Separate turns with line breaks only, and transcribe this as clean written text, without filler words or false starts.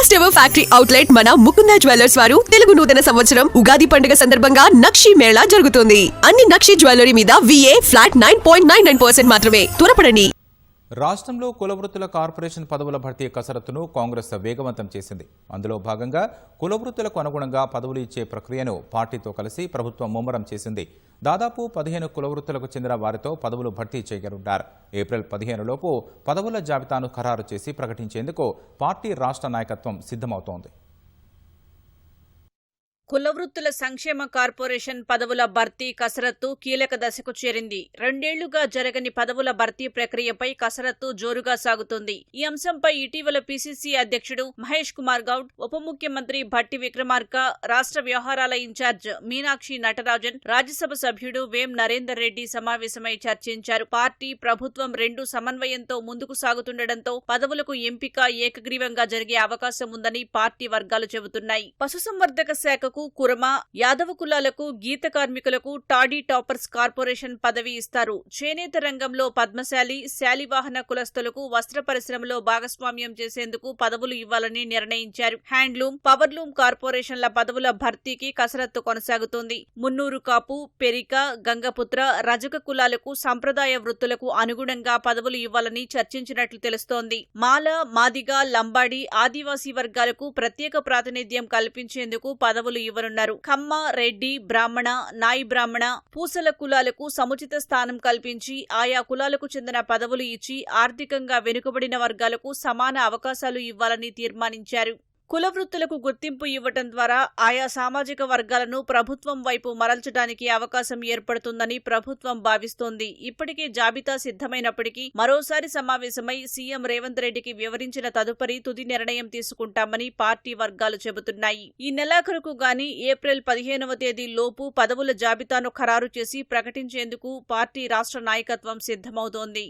First ever factory outlet మన Mukunda jewellers వారు తెలుగు నూతన సంవత్సరం ఉగాది పండుగ సందర్భంగా నక్షి మేళా జరుగుతుంది. అన్ని నక్షి జ్యువెలరీ మీద VA ఫ్లాట్ 9.99% మాత్రమే. త్వరపడండి.
రాష్ట్రంలో కులవృత్తుల కార్పొరేషన్ పదవుల భర్తీ కసరత్తును కాంగ్రెస్ వేగవంతం చేసింది. అందులో భాగంగా కులవృత్తులకు అనుగుణంగా పదవులు ఇచ్చే ప్రక్రియను పార్టీతో కలిసి ప్రభుత్వం ముమ్మరం చేసింది. దాదాపు 15 కులవృత్తులకు చెందిన వారితో పదవులు భర్తీ చేయనున్నారు. ఏప్రిల్ 15 లోపు పదవుల జాబితాను ఖరారు చేసి ప్రకటించేందుకు పార్టీ రాష్ట్ర నాయకత్వం సిద్ధమవుతోంది.
కులవృత్తుల సంక్షేమ కార్పొరేషన్ పదవుల భర్తీ కసరత్తు కీలక దశకు చేరింది. 2 ఏళ్లుగా జరగని పదవుల భర్తీ ప్రక్రియపై కసరత్తు జోరుగా సాగుతుంది. ఈ అంశంపై ఇటీవల PCC అధ్యక్షుడు మహేష్ కుమార్ గౌడ్, ఉప ముఖ్యమంత్రి భట్టి విక్రమార్క, రాష్ట్ర వ్యవహారాల ఇన్ఛార్జ్ మీనాక్షి నటరాజన్, రాజ్యసభ సభ్యుడు వేం నరేందర్ రెడ్డి సమావేశమై చర్చించారు. పార్టీ, ప్రభుత్వం రెండు సమన్వయంతో ముందుకు సాగుతుండటంతో పదవులకు ఎంపిక ఏకగ్రీవంగా జరిగే అవకాశం ఉందని పార్టీ వర్గాలు చెబుతున్నాయి. పశుసంవర్ధక శాఖకు కురమ, యాదవ కులాలకు, గీత కార్మికులకు టాడీ టాపర్స్ కార్పొరేషన్ పదవి ఇస్తారు. చేనేత రంగంలో పద్మశాలి, శాలివాహన కులస్తులకు వస్త్ర పరిశ్రమలో భాగస్వామ్యం చేసేందుకు పదవులు ఇవ్వాలని నిర్ణయించారు. హ్యాండ్లూమ్, పవర్లూమ్ కార్పొరేషన్ల పదవుల భర్తీకి కసరత్తు కొనసాగుతోంది. మున్నూరు కాపు, పెరిక, గంగపుత్ర, రజక కులాలకు సంప్రదాయ వృత్తులకు అనుగుణంగా పదవులు ఇవ్వాలని చర్చించినట్లు తెలుస్తోంది. మాల, మాదిగ, లంబాడి, ఆదివాసీ వర్గాలకు ప్రత్యేక ప్రాతినిధ్యం కల్పించేందుకు పదవులు ఇవ్వనున్నారు. కమ్మ, రెడ్డి, బ్రాహ్మణ, నాయి బ్రాహ్మణ, పూసల కులాలకు సముచిత స్థానం కల్పించి ఆయా కులాలకు చెందిన పదవులు ఇచ్చి ఆర్థికంగా వెనుకబడిన వర్గాలకు సమాన అవకాశాలు ఇవ్వాలని తీర్మానించారు. కుల వృత్తులకు గుర్తింపు ఇవ్వటం ద్వారా ఆయా సామాజిక వర్గాలను ప్రభుత్వం వైపు మరల్చడానికి అవకాశం ఏర్పడుతుందని ప్రభుత్వం భావిస్తోంది. ఇప్పటికే జాబితా సిద్ధమైనప్పటికీ మరోసారి సమావేశమై సీఎం రేవంత్ రెడ్డికి వివరించిన తదుపరి తుది నిర్ణయం తీసుకుంటామని పార్టీ వర్గాలు చెబుతున్నాయి. ఈ నెలాఖరుకు గాని ఏప్రిల్ 15వ తేదీ లోపు పదవుల జాబితాను ఖరారు చేసి ప్రకటించేందుకు పార్టీ రాష్ట్ర నాయకత్వం సిద్ధమవుతోంది.